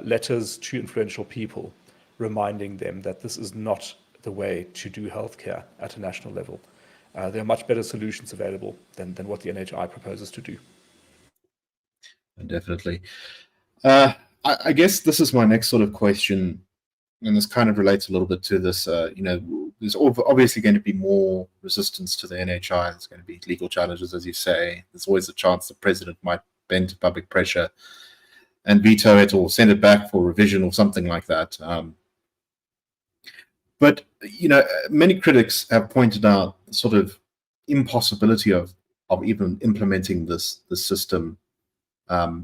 letters to influential people, reminding them that this is not the way to do healthcare at a national level. There are much better solutions available than what the NHI proposes to do. Definitely. I guess this is my next sort of question, and this kind of relates a little bit to this. There's obviously going to be more resistance to the NHI. There's going to be legal challenges, as you say. There's always a chance the president might bend to public pressure and veto it or send it back for revision or something like that. But many critics have pointed out the sort of impossibility of even implementing this system,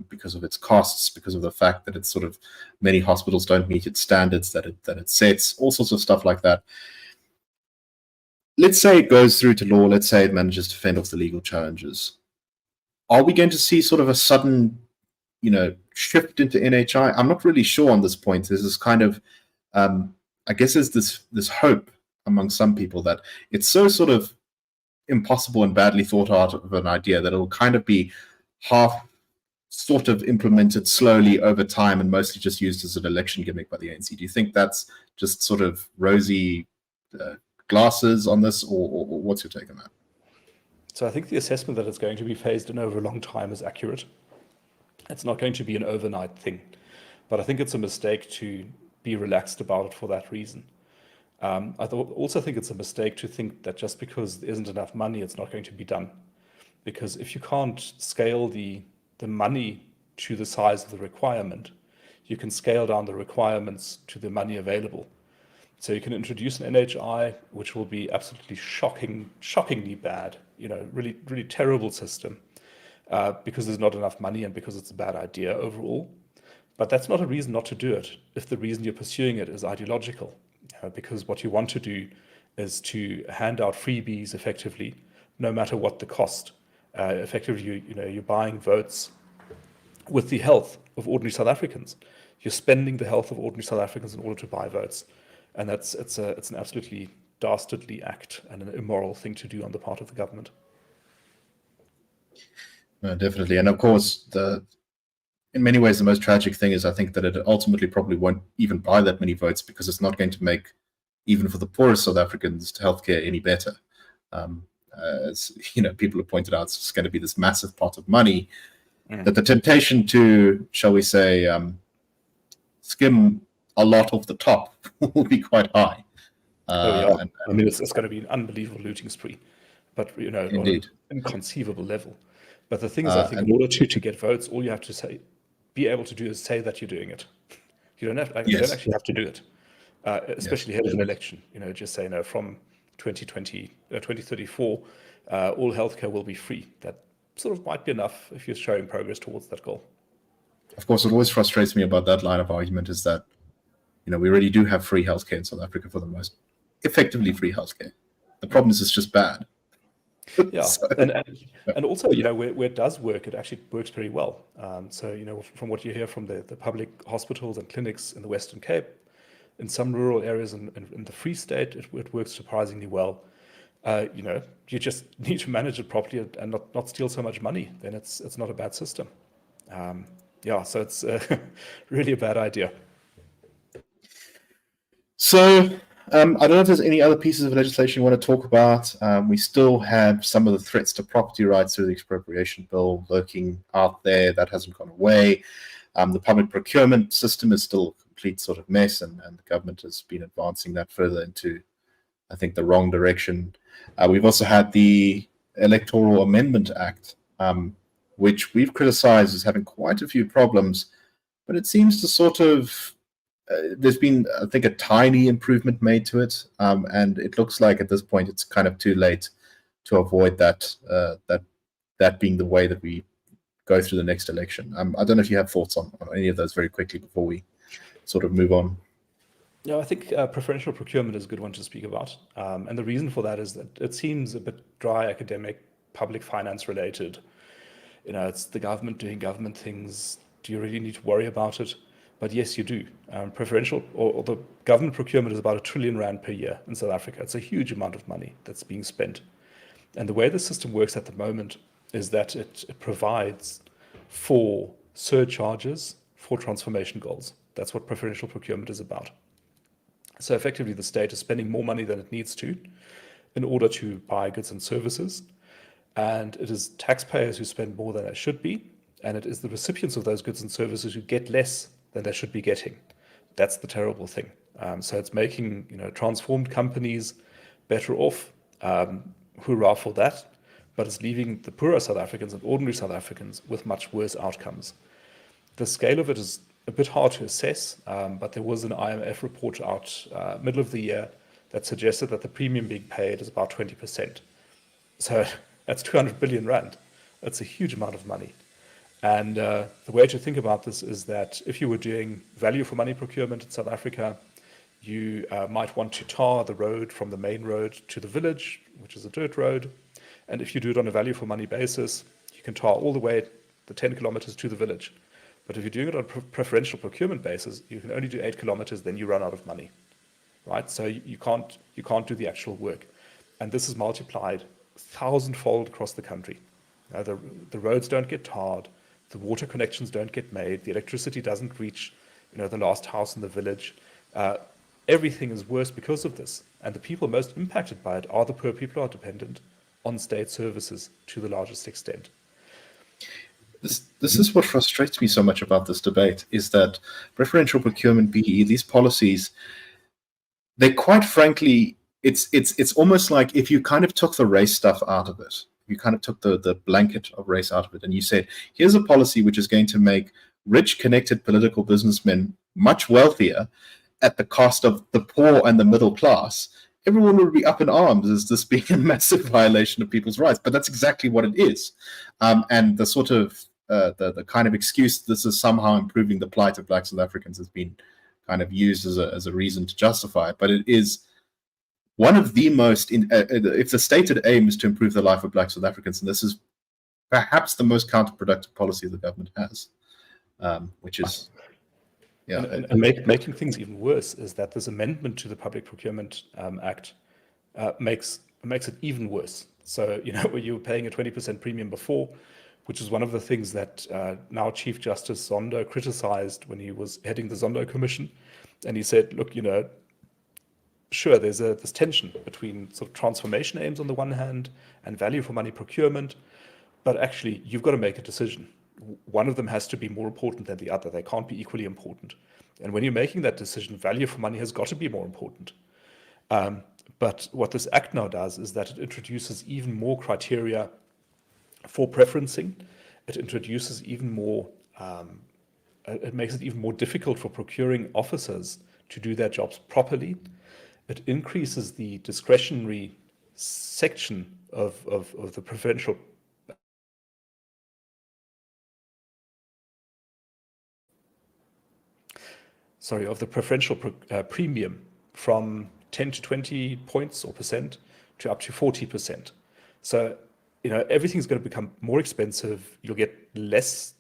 because of its costs, because of the fact that it's sort of many hospitals don't meet its standards that it sets, all sorts of stuff like that. Let's say it goes through to law. Let's say it manages to fend off the legal challenges. Are we going to see sort of a sudden, shift into NHI? I'm not really sure on this point. There's this kind of, I guess there's this hope among some people that it's so sort of impossible and badly thought out of an idea that it'll kind of be half sort of implemented slowly over time and mostly just used as an election gimmick by the ANC. Do you think that's just sort of rosy glasses on this, or what's your take on that? So I think the assessment that it's going to be phased in over a long time is accurate. It's not going to be an overnight thing, but I think it's a mistake to be relaxed about it for that reason. I also think it's a mistake to think that just because there isn't enough money, it's not going to be done. Because if you can't scale the money to the size of the requirement, you can scale down the requirements to the money available. So you can introduce an NHI, which will be absolutely shockingly bad, really, really terrible system, because there's not enough money and because it's a bad idea overall. But that's not a reason not to do it if the reason you're pursuing it is ideological, because what you want to do is to hand out freebies effectively, no matter what the cost. Effectively, you're buying votes with the health of ordinary South Africans. You're spending the health of ordinary South Africans in order to buy votes, and it's an absolutely dastardly act and an immoral thing to do on the part of the government. Definitely, and of course, in many ways, the most tragic thing is I think that it ultimately probably won't even buy that many votes because it's not going to make, even for the poorest South Africans, healthcare any better. As people have pointed out, it's just going to be this massive pot of money that the temptation to, shall we say, skim a lot off the top will be quite high. It's going to be an unbelievable looting spree, but indeed, on an inconceivable level. But the thing is, I think in order to get votes, all you have to be able to do is say that you're doing it. You don't actually have to do it, especially ahead of an election. Just say no, from 2034, all healthcare will be free. That sort of might be enough if you're showing progress towards that goal. Of course, what always frustrates me about that line of argument is that, we already do have free healthcare in South Africa for the most effectively free healthcare. The problem is it's just bad. Yeah, and also, where it does work, it actually works very well. So, from what you hear from the public hospitals and clinics in the Western Cape, in some rural areas in the Free State, it works surprisingly well. You just need to manage it properly and not steal so much money. Then it's not a bad system. So it's really a bad idea. So I don't know if there's any other pieces of legislation you want to talk about. We still have some of the threats to property rights through the expropriation bill lurking out there. That hasn't gone away. The public procurement system is still a complete sort of mess, and the government has been advancing that further into, I think, the wrong direction. We've also had the Electoral Amendment Act, which we've criticized as having quite a few problems, but it seems to sort of there's been, I think, a tiny improvement made to it, and it looks like at this point it's kind of too late to avoid that being the way that we go through the next election. I don't know if you have thoughts on any of those very quickly before we sort of move on. Yeah, I think preferential procurement is a good one to speak about, and the reason for that is that it seems a bit dry, academic, public finance related. It's the government doing government things, Do you really need to worry about it? But yes, you do. Preferential or the government procurement is about R1 trillion per year in South Africa. It's a huge amount of money that's being spent. And the way the system works at the moment is that it provides for surcharges for transformation goals. That's what preferential procurement is about. So effectively, the state is spending more money than it needs to in order to buy goods and services. And it is taxpayers who spend more than they should be. And it is the recipients of those goods and services who get less than they should be getting. That's the terrible thing. So it's making transformed companies better off. Hurrah for that. But it's leaving the poorer South Africans and ordinary South Africans with much worse outcomes. The scale of it is a bit hard to assess, but there was an IMF report out middle of the year that suggested that the premium being paid is about 20%. So that's 200 billion rand. That's a huge amount of money. And the way to think about this is that if you were doing value for money procurement in South Africa, you might want to tar the road from the main road to the village, which is a dirt road. And if you do it on a value for money basis, you can tar all the way the 10 kilometers to the village. But if you're doing it on a preferential procurement basis, you can only do 8 kilometers, then you run out of money, right? So you can't do the actual work. And this is multiplied 1,000-fold across the country. The roads don't get tarred, the water connections don't get made, the electricity doesn't reach the last house in the village. Everything is worse because of this. And the people most impacted by it are the poor people who are dependent on state services to the largest extent. This is what frustrates me so much about this debate, is that preferential procurement, BE, these policies, they quite frankly, it's almost like if you kind of took the race stuff out of it, you kind of took the blanket of race out of it, and you said, here's a policy which is going to make rich, connected political businessmen much wealthier at the cost of the poor and the middle class, everyone would be up in arms as this being a massive violation of people's rights. But that's exactly what it is. And the sort of the kind of excuse this is somehow improving the plight of Black South Africans has been kind of used as a reason to justify it. But it is one of the most, if the stated aim is to improve the life of Black South Africans, and this is perhaps the most counterproductive policy the government has, which is... Yeah. And making things even worse is that this amendment to the Public Procurement Act makes it even worse. So, you were paying a 20% premium before, which is one of the things that now Chief Justice Zondo criticized when he was heading the Zondo Commission. And he said, look, sure, there's this tension between sort of transformation aims on the one hand and value for money procurement, but actually you've got to make a decision. One of them has to be more important than the other. They can't be equally important. And when you're making that decision, value for money has got to be more important. But what this act now does is that it introduces even more criteria for preferencing. It introduces even more, it makes it even more difficult for procuring officers to do their jobs properly. It increases the discretionary section of the preferential premium from 10 to 20 points or percent to up to 40%. So, everything's going to become more expensive. You'll get less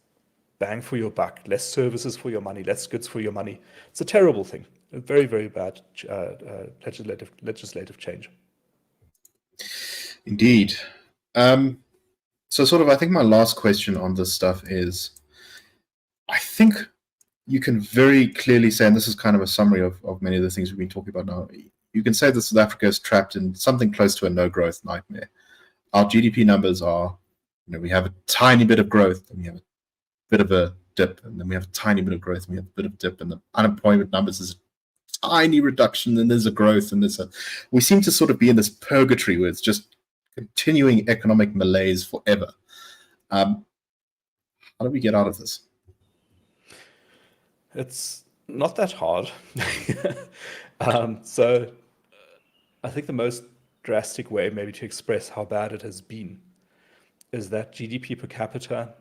bang for your buck, less services for your money, less goods for your money. It's a terrible thing. A very, very bad legislative change. Indeed. So sort of, I think my last question on this stuff is, I think you can very clearly say, and this is kind of a summary of many of the things we've been talking about now, you can say that South Africa is trapped in something close to a no-growth nightmare. Our GDP numbers are, we have a tiny bit of growth, and we have a bit of a dip, and then we have a tiny bit of growth, and we have a bit of dip, and the unemployment numbers is a tiny reduction, then there's a growth, and we seem to sort of be in this purgatory where it's just continuing economic malaise forever. How do we get out of this? It's not that hard. So I think the most drastic way maybe to express how bad it has been is that GDP per capita,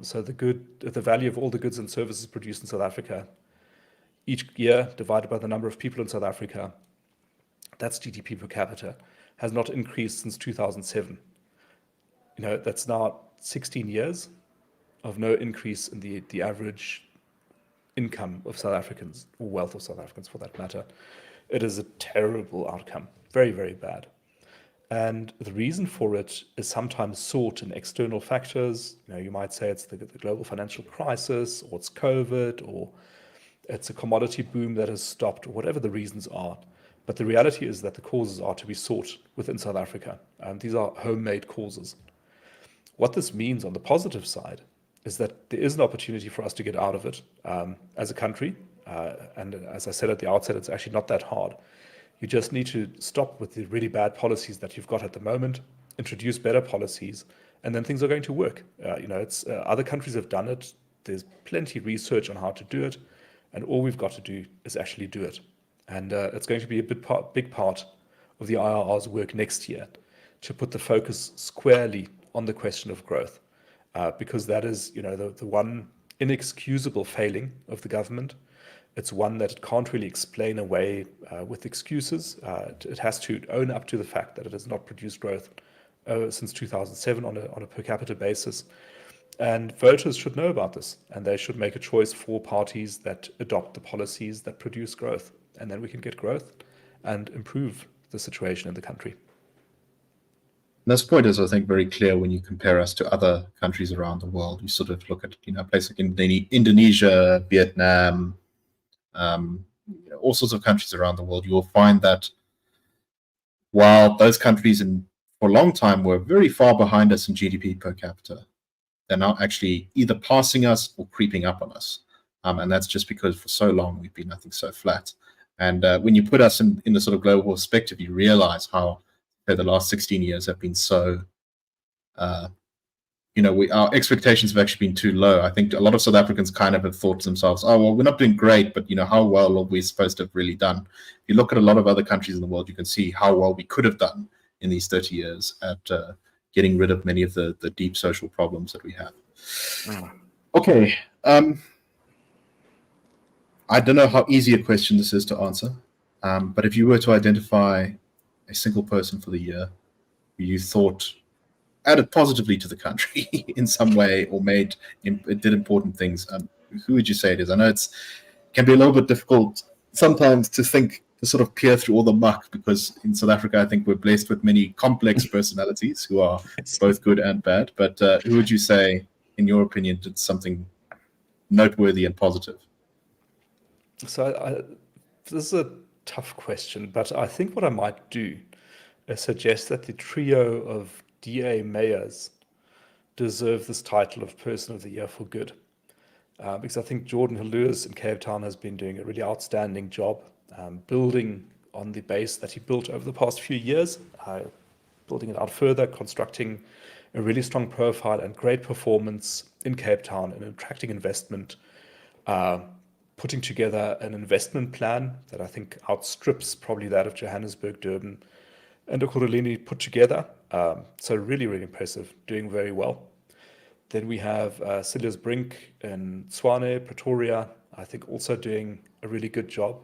so the value of all the goods and services produced in South Africa each year divided by the number of people in South Africa, that's GDP per capita, has not increased since 2007. That's now 16 years. of no increase in the average income of South Africans, or wealth of South Africans for that matter. It is a terrible outcome, very, very bad. And the reason for it is sometimes sought in external factors. You might say it's the global financial crisis, or it's COVID, or it's a commodity boom that has stopped, or whatever the reasons are. But the reality is that the causes are to be sought within South Africa. These are homemade causes. What this means on the positive side is that there is an opportunity for us to get out of it as a country. And as I said at the outset, it's actually not that hard. You just need to stop with the really bad policies that you've got at the moment, introduce better policies, and then things are going to work. Other countries have done it. There's plenty of research on how to do it, and all we've got to do is actually do it. And it's going to be a big part of the IRR's work next year to put the focus squarely on the question of growth, because that is, the one inexcusable failing of the government. It's one that it can't really explain away with excuses. It has to own up to the fact that it has not produced growth since 2007 on a per capita basis. And voters should know about this, and they should make a choice for parties that adopt the policies that produce growth. And then we can get growth and improve the situation in the country. This point is, I think, very clear when you compare us to other countries around the world. You sort of look at, places like Indonesia, Vietnam, all sorts of countries around the world. You will find that while those countries for a long time were very far behind us in GDP per capita, they're now actually either passing us or creeping up on us. And that's just because for so long we've been nothing so flat. And when you put us in the sort of global perspective, you realize how the last 16 years have been so, our expectations have actually been too low. I think a lot of South Africans kind of have thought to themselves, oh, well, we're not doing great, but how well are we supposed to have really done? If you look at a lot of other countries in the world, you can see how well we could have done in these 30 years at getting rid of many of the deep social problems that we have. Okay. I don't know how easy a question this is to answer, but if you were to identify a single person for the year who you thought added positively to the country in some way or did important things, who would you say it is? I know it can be a little bit difficult sometimes to sort of peer through all the muck, because in South Africa, I think we're blessed with many complex personalities who are both good and bad. But who would you say, in your opinion, did something noteworthy and positive? So this is a tough question, but I think what I might do is suggest that the trio of DA mayors deserve this title of Person of the Year for good. Because I think Jordan Halluis in Cape Town has been doing a really outstanding job building on the base that he built over the past few years, building it out further, constructing a really strong profile and great performance in Cape Town and attracting investment, putting together an investment plan that I think outstrips probably that of Johannesburg, Durban, and Ekurhuleni put together. So really, really impressive, doing very well. Then we have Cilliers Brink in Tshwane, Pretoria, I think also doing a really good job.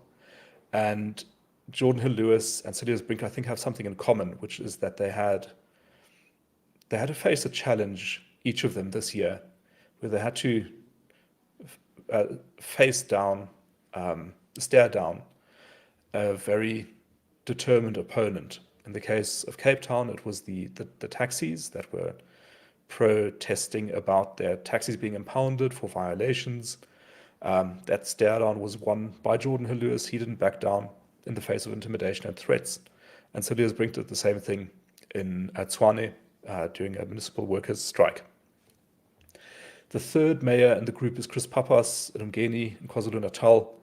And Jordan Halluis and Cilliers Brink, I think, have something in common, which is that they had to face a challenge, each of them this year, where they had to stare down a very determined opponent. In the case of Cape Town, it was the taxis that were protesting about their taxis being impounded for violations. That stare down was won by Jordan Halluis. He didn't back down in the face of intimidation and threats. And Cilliers Brink did the same thing at Tshwane during a municipal workers' strike. The third mayor in the group is Chris Papas in Umgeni in KwaZulu-Natal,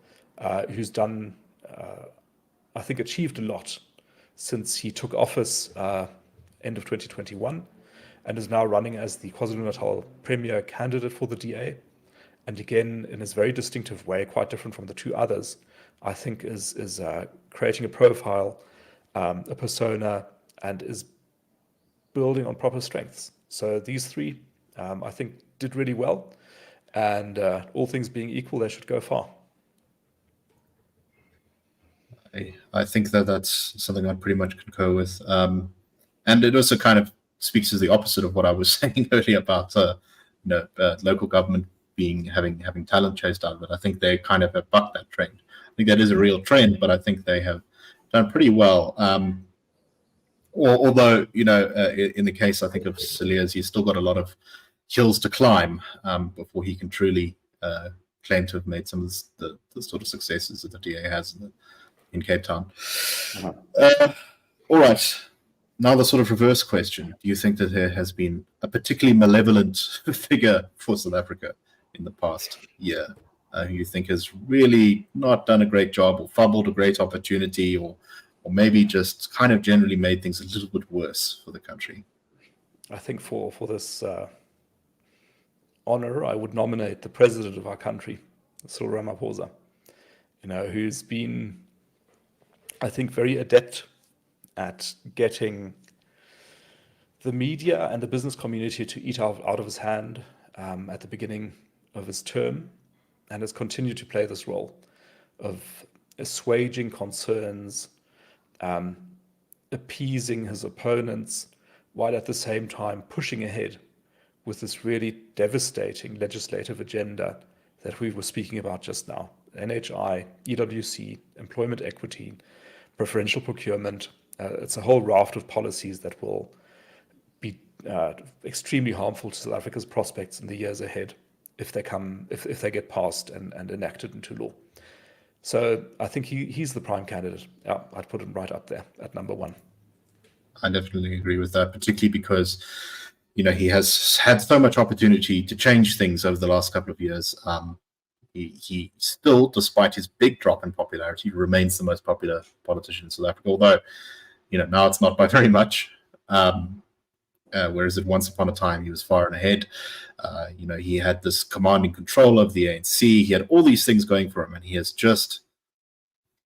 who's done, I think, achieved a lot since he took office end of 2021, and is now running as the KwaZulu-Natal premier candidate for the DA. And again, in his very distinctive way, quite different from the two others, I think is creating a profile, a persona, and is building on proper strengths. So these three, I think, did really well. And all things being equal, they should go far. I think that's something I pretty much concur with. And it also kind of speaks to the opposite of what I was saying earlier about local government having talent chased out of it. I think they kind of have bucked that trend. I think that is a real trend, but I think they have done pretty well. Although, in the case, I think, of Cilliers, he's still got a lot of hills to climb before he can truly claim to have made some of the sort of successes that the DA has in Cape Town. All right. Now the sort of reverse question. Do you think that there has been a particularly malevolent figure for South Africa in the past year who you think has really not done a great job, or fumbled a great opportunity, or maybe just kind of generally made things a little bit worse for the country? I think for this honor, I would nominate the president of our country, Cyril Ramaphosa, who's been, I think, very adept at getting the media and the business community to eat out of his hand at the beginning of his term, and has continued to play this role of assuaging concerns, appeasing his opponents, while at the same time pushing ahead with this really devastating legislative agenda that we were speaking about just now. NHI, EWC, employment equity, preferential procurement. It's a whole raft of policies that will be extremely harmful to South Africa's prospects in the years ahead if they get passed and enacted into law. So I think he's the prime candidate. Yeah, I'd put him right up there at number one. I definitely agree with that, particularly because he has had so much opportunity to change things over the last couple of years. He still, despite his big drop in popularity, remains the most popular politician in South Africa, although now it's not by very much. Whereas at once upon a time he was far and ahead. He had this commanding control of the ANC. He had all these things going for him, and he has just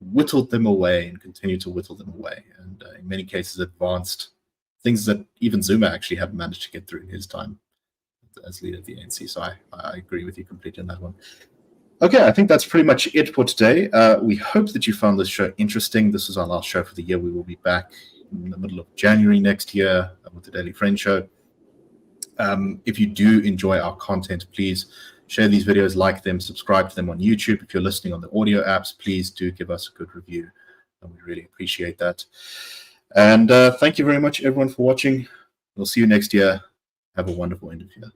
whittled them away and continued to whittle them away, and in many cases advanced things that even Zuma actually hadn't managed to get through in his time as leader of the ANC. So I agree with you completely on that one. Okay, I think that's pretty much it for today. We hope that you found this show interesting. This is our last show for the year. We will be back in the middle of January next year with the Daily Friend Show. If you do enjoy our content, please share these videos, like them, subscribe to them on YouTube. If you're listening on the audio apps, please do give us a good review, and we really appreciate that. And thank you very much, everyone, for watching. We'll see you next year. Have a wonderful end of year.